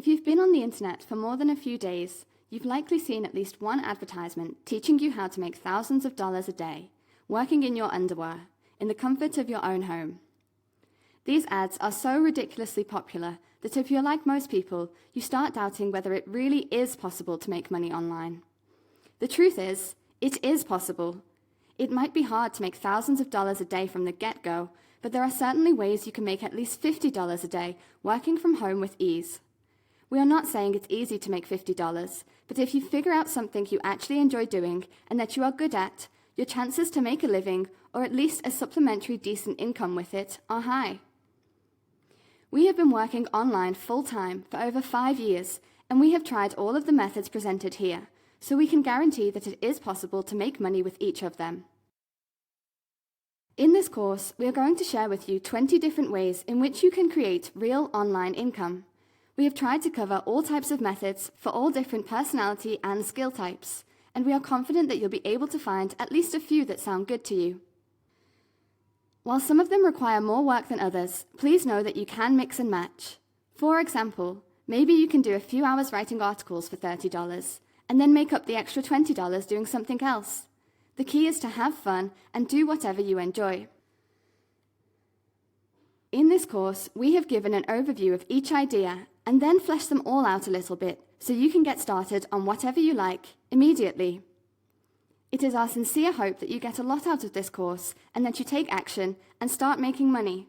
If you've been on the internet for more than a few days, you've likely seen at least one advertisement teaching you how to make thousands of dollars a day, working in your underwear, in the comfort of your own home. These ads are so ridiculously popular that if you're like most people, you start doubting whether it really is possible to make money online. The truth is, it is possible. It might be hard to make thousands of dollars a day from the get-go, but there are certainly ways you can make at least $50 a day working from home with ease. We are not saying it's easy to make $50, but if you figure out something you actually enjoy doing and that you are good at, your chances to make a living, or at least a supplementary decent income with it, are high. We have been working online full-time for over 5 years, and we have tried all of the methods presented here, so we can guarantee that it is possible to make money with each of them. In this course, we are going to share with you 20 different ways in which you can create real online income. We have tried to cover all types of methods for all different personality and skill types, and we are confident that you'll be able to find at least a few that sound good to you. While some of them require more work than others, please know that you can mix and match. For example, maybe you can do a few hours writing articles for $30, and then make up the extra $20 doing something else. The key is to have fun and do whatever you enjoy. In this course, we have given an overview of each idea and then fleshed them all out a little bit so you can get started on whatever you like immediately. It is our sincere hope that you get a lot out of this course and that you take action and start making money.